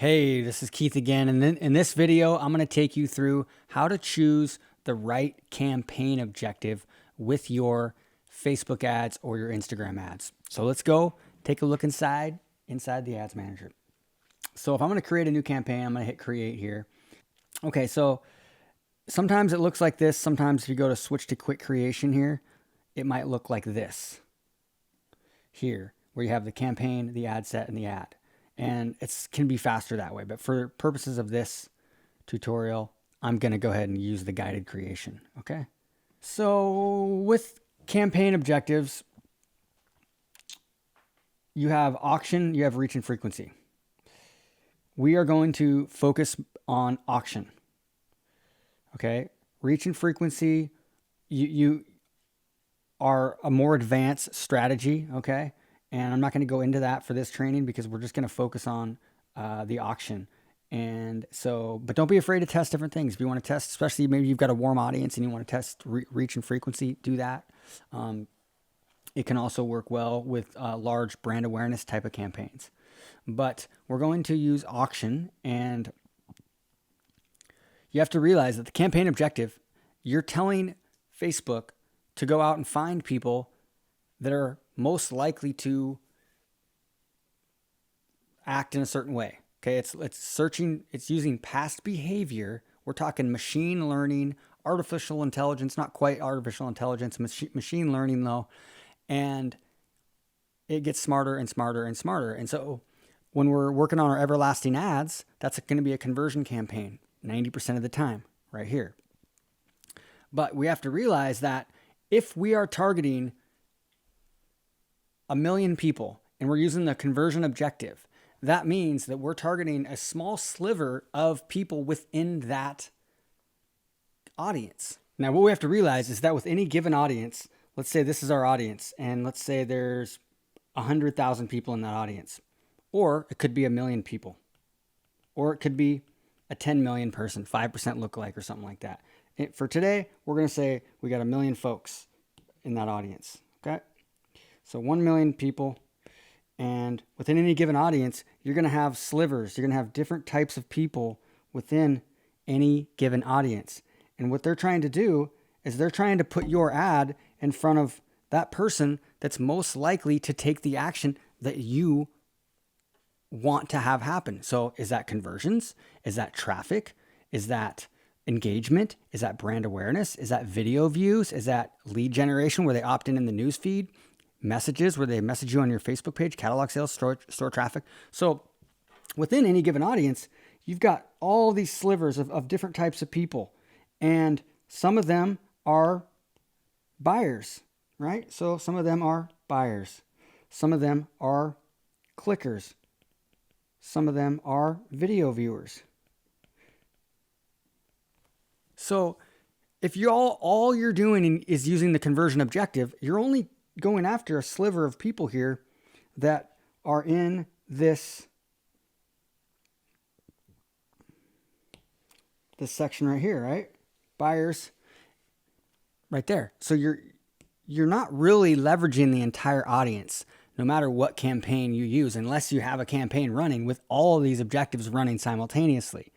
Hey, this is Keith again, and in this video, I'm going to take you through how to choose the right campaign objective with your Facebook ads or your Instagram ads. So let's go take a look inside the ads manager. So if I'm going to create a new campaign, I'm going to hit create here. Okay, so sometimes it looks like this. Sometimes if you go to switch to quick creation here, it might look like this here, where you have the campaign, the ad set, and the ad. And it can be faster that way. But for purposes of this tutorial, I'm going to go ahead and use the guided creation. Okay. So with campaign objectives, you have auction, you have reach and frequency. We are going to focus on auction. Okay. Reach and frequency, you are a more advanced strategy. Okay. And I'm not going to go into that for this training because we're just going to focus on the auction. And so, but don't be afraid to test different things. If you want to test, especially maybe you've got a warm audience and you want to test reach and frequency, do that. It can also work well with large brand awareness type of campaigns. But we're going to use auction, and you have to realize that the campaign objective, you're telling Facebook to go out and find people that are most likely to act in a certain way. Okay, it's searching, it's using past behavior. We're talking machine learning, artificial intelligence, not quite artificial intelligence, machine learning though. And it gets smarter and smarter and smarter. And so when we're working on our everlasting ads, that's going to be a conversion campaign 90% of the time right here. But we have to realize that if we are targeting 1 million people and we're using the conversion objective, that means that we're targeting a small sliver of people within that audience. Now, what we have to realize is that with any given audience, let's say this is our audience, and let's say there's 100,000 people in that audience, or it could be 1 million people, or it could be a 10 million person, 5% lookalike or something like that. For today, we're going to say we got 1 million folks in that audience. Okay. So 1 million people, and within any given audience, you're going to have slivers. You're going to have different types of people within any given audience. And what they're trying to do is they're trying to put your ad in front of that person that's most likely to take the action that you want to have happen. So is that conversions? Is that traffic? Is that engagement? Is that brand awareness? Is that video views? Is that lead generation where they opt in the news feed? Messages where they message you on your Facebook page, catalog sales, store traffic. So within any given audience, you've got all these slivers of different types of people. And some of them are buyers, right? So some of them are buyers. Some of them are clickers. Some of them are video viewers. So if all you're doing is using the conversion objective, you're only going after a sliver of people here that are in this section right here, right? Buyers right there. So you're not really leveraging the entire audience, no matter what campaign you use, unless you have a campaign running with all of these objectives running simultaneously.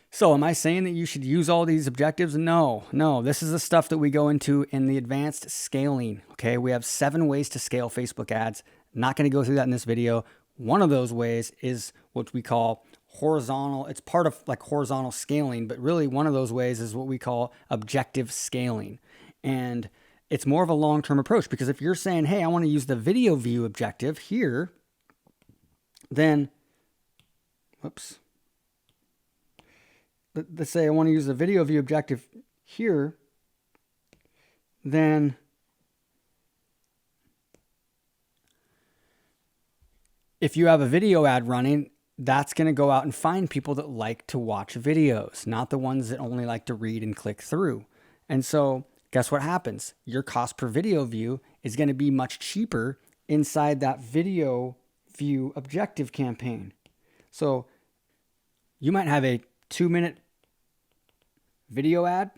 So am I saying that you should use all these objectives? No. This is the stuff that we go into in the advanced scaling. Okay, we have 7 ways to scale Facebook ads. Not going to go through that in this video. One of those ways is what we call horizontal. It's part of like horizontal scaling, but really one of those ways is what we call objective scaling. And it's more of a long-term approach, because if you're saying, hey, I want to use the video view objective here, then, whoops. Let's say I want to use the video view objective here, then if you have a video ad running, that's going to go out and find people that like to watch videos, not the ones that only like to read and click through. And so guess what happens? Your cost per video view is going to be much cheaper inside that video view objective campaign. So you might have a 2-minute video ad,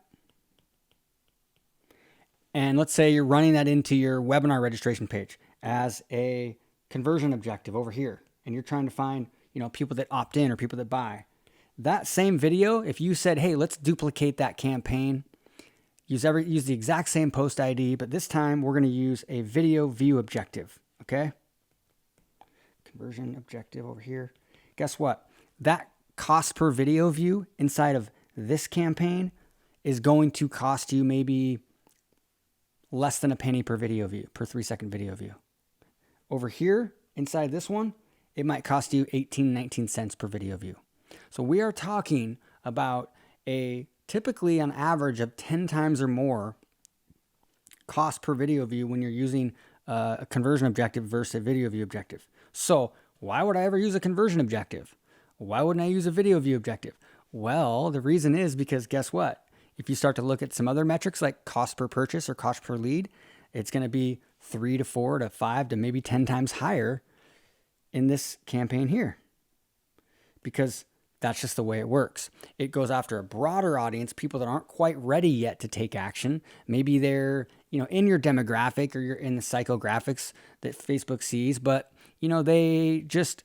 and let's say you're running that into your webinar registration page as a conversion objective over here, and you're trying to find, people that opt in or people that buy. That same video, if you said, hey, let's duplicate that campaign, use the exact same post ID, but this time we're going to use a video view objective, okay? Conversion objective over here. Guess what? That cost per video view inside of this campaign is going to cost you maybe less than a penny per video view, per 3-second video view. Over here, inside this one, it might cost you 18, 19 cents per video view. So we are talking about a typically on average of 10 times or more cost per video view when you're using a conversion objective versus a video view objective. So why would I ever use a conversion objective? Why wouldn't I use a video view objective? Well, the reason is because guess what? If you start to look at some other metrics like cost per purchase or cost per lead, it's going to be 3 to 4 to 5 to maybe 10 times higher in this campaign here, because that's just the way it works. It goes after a broader audience, people that aren't quite ready yet to take action. Maybe they're, in your demographic or you're in the psychographics that Facebook sees, but, they just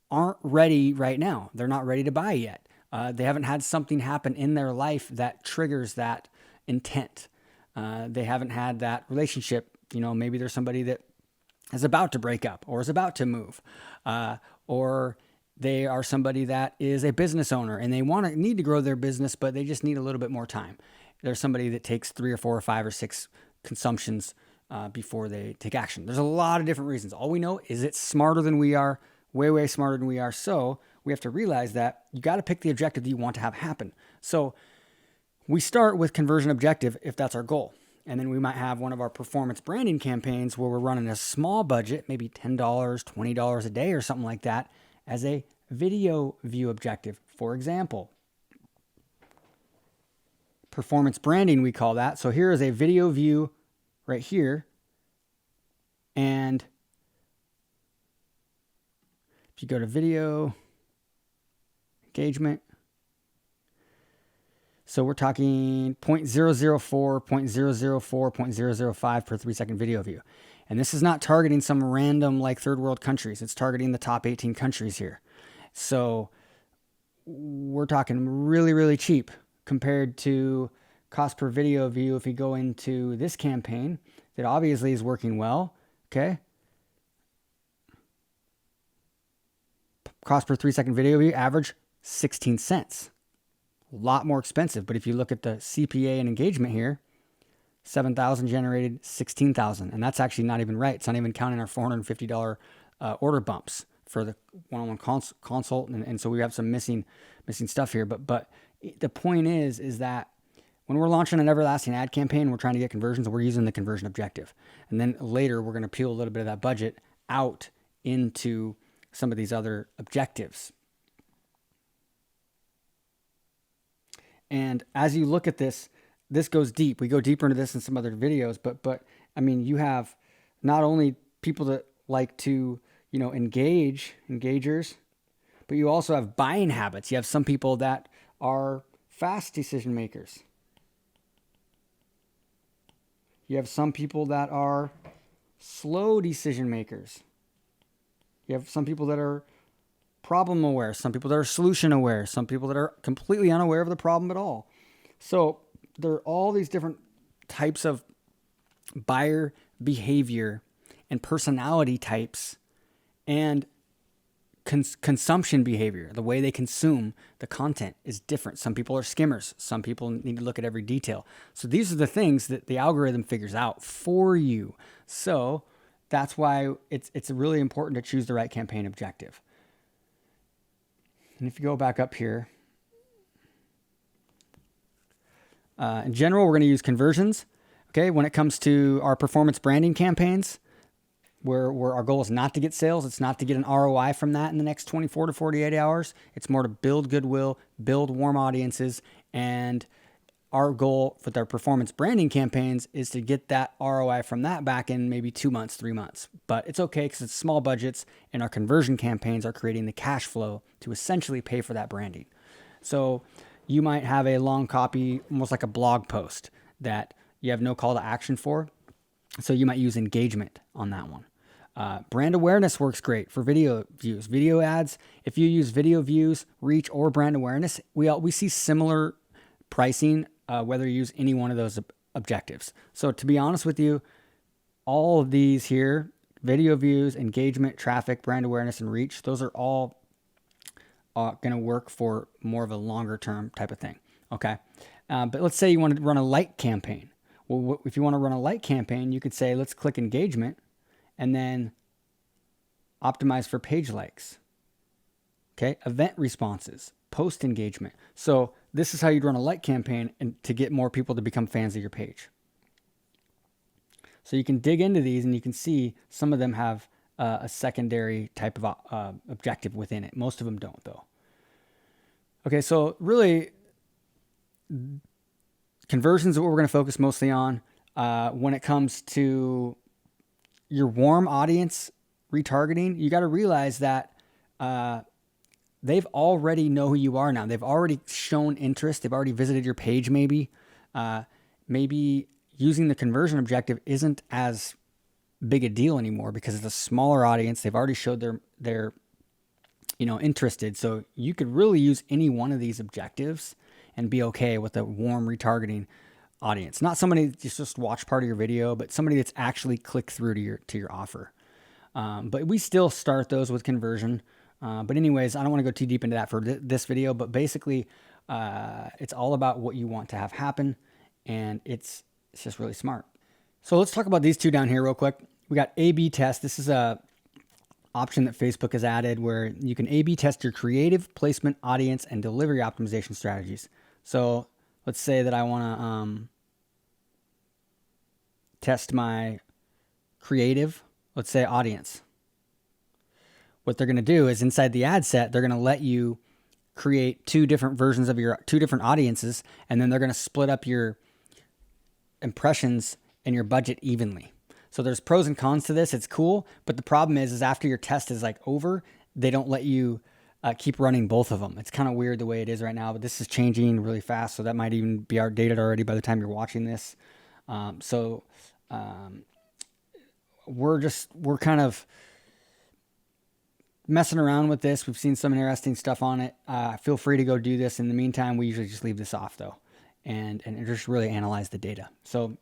aren't ready right now. They're not ready to buy yet. They haven't had something happen in their life that triggers that intent. They haven't had that relationship. Maybe there's somebody that is about to break up or is about to move, or they are somebody that is a business owner and they need to grow their business, but they just need a little bit more time. There's somebody that takes 3 or 4 or 5 or 6 consumptions before they take action. There's a lot of different reasons. All we know is it's smarter than we are, way, way smarter than we are. So we have to realize that you got to pick the objective that you want to have happen. So we start with conversion objective if that's our goal. And then we might have one of our performance branding campaigns where we're running a small budget, maybe $10, $20 a day or something like that, as a video view objective. For example, performance branding, we call that. So here is a video view right here. And if you go to video engagement, so we're talking 0.004, 0.004, 0.005 per 3-second video view. And this is not targeting some random like third world countries. It's targeting the top 18 countries here. So we're talking really, really cheap compared to cost per video view. If we go into this campaign that obviously is working well, okay? Cost per 3-second video view, average 16 cents. A lot more expensive. But if you look at the CPA and engagement here, 7,000 generated 16,000. And that's actually not even right. It's not even counting our $450 order bumps for the one-on-one consult. And so we have some missing stuff here. But the point is that when we're launching an everlasting ad campaign, we're trying to get conversions, we're using the conversion objective. And then later we're going to peel a little bit of that budget out into some of these other objectives. And as you look at this goes deep. We go deeper into this in some other videos, but I mean, you have not only people that like to, engagers, but you also have buying habits. You have some people that are fast decision makers. You have some people that are slow decision makers. You have some people that are problem aware, some people that are solution aware, some people that are completely unaware of the problem at all. So there are all these different types of buyer behavior and personality types and consumption behavior. The way they consume the content is different. Some people are skimmers. Some people need to look at every detail. So these are the things that the algorithm figures out for you. So that's why it's really important to choose the right campaign objective. And if you go back up here, in general, we're going to use conversions. Okay, when it comes to our performance branding campaigns, where our goal is not to get sales, it's not to get an ROI from that in the next 24 to 48 hours. It's more to build goodwill, build warm audiences, and our goal with our performance branding campaigns is to get that ROI from that back in maybe 2 months, 3 months. But it's okay because it's small budgets, and our conversion campaigns are creating the cash flow to essentially pay for that branding. So you might have a long copy, almost like a blog post that you have no call to action for. So you might use engagement on that one. Brand awareness works great for video views. Video ads, if you use video views, reach, or brand awareness, we see similar pricing whether you use any one of those objectives. So to be honest with you, all of these here, video views, engagement, traffic, brand awareness, and reach, those are all going to work for more of a longer term type of thing. Okay. But let's say you want to run a like campaign. Well, if you want to run a like campaign, you could say, let's click engagement and then optimize for page likes. Okay. Event responses, post engagement. So this is how you'd run a like campaign and to get more people to become fans of your page. So you can dig into these and you can see some of them have a secondary type of objective within it. Most of them don't, though. Okay, so really, conversions are what we're going to focus mostly on. When it comes to your warm audience retargeting, you got to realize that they've already know who you are now. They've already shown interest. They've already visited your page maybe. Maybe using the conversion objective isn't as big a deal anymore because it's a smaller audience. They've already showed they're interested. So you could really use any one of these objectives and be okay with a warm retargeting audience. Not somebody that just watch part of your video, but somebody that's actually clicked through to your offer. But we still start those with conversion. But anyways, I don't want to go too deep into that for this video, but basically it's all about what you want to have happen, and it's just really smart. So let's talk about these two down here real quick. We got A/B test. This is a option that Facebook has added where you can A/B test your creative, placement, audience, and delivery optimization strategies. So let's say that I want to test my creative, let's say audience. What they're going to do is inside the ad set, they're going to let you create two different versions of your two different audiences, and then they're going to split up your impressions and your budget evenly. So there's pros and cons to this. It's cool, but the problem is after your test is like over, they don't let you keep running both of them. It's kind of weird the way it is right now, but this is changing really fast. So that might even be outdated already by the time you're watching this. We're kind of messing around with this. We've seen some interesting stuff on it. Feel free to go do this. In the meantime, we usually just leave this off though, and just really analyze the data. So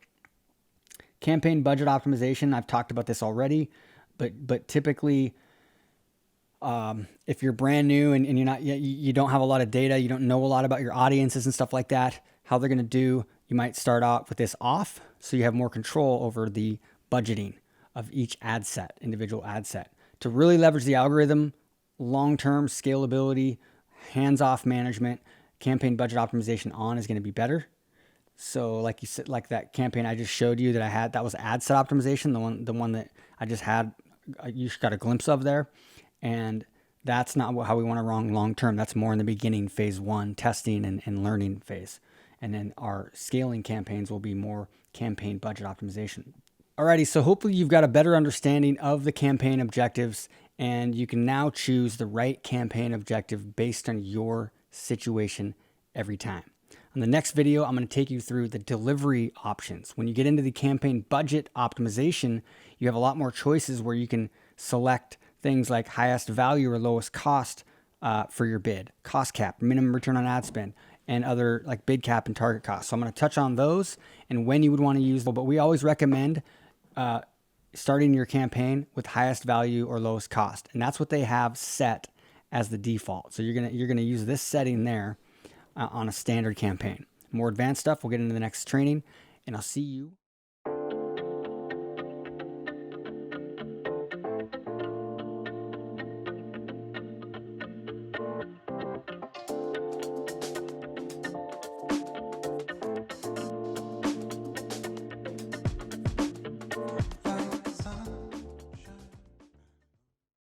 campaign budget optimization, I've talked about this already, but typically, if you're brand new and you're not, you don't have a lot of data, you don't know a lot about your audiences and stuff like that, how they're going to do, you might start off with this off, so you have more control over the budgeting of each ad set, individual ad set. To really leverage the algorithm, long-term scalability, hands-off management, campaign budget optimization on is going to be better. So like you said, like that campaign I just showed you that I had, that was ad set optimization, the one that I just had, you just got a glimpse of there. And that's not how we want to run long term. That's more in the beginning, phase one, testing and learning phase. And then our scaling campaigns will be more campaign budget optimization. Alrighty, so hopefully you've got a better understanding of the campaign objectives, and you can now choose the right campaign objective based on your situation every time. On the next video, I'm going to take you through the delivery options. When you get into the campaign budget optimization, you have a lot more choices where you can select things like highest value or lowest cost for your bid, cost cap, minimum return on ad spend, and other like bid cap and target cost. So I'm going to touch on those and when you would want to use them. But we always recommend starting your campaign with highest value or lowest cost, and that's what they have set as the default. So you're gonna use this setting there on a standard campaign. More advanced stuff we'll get into the next training, and I'll see you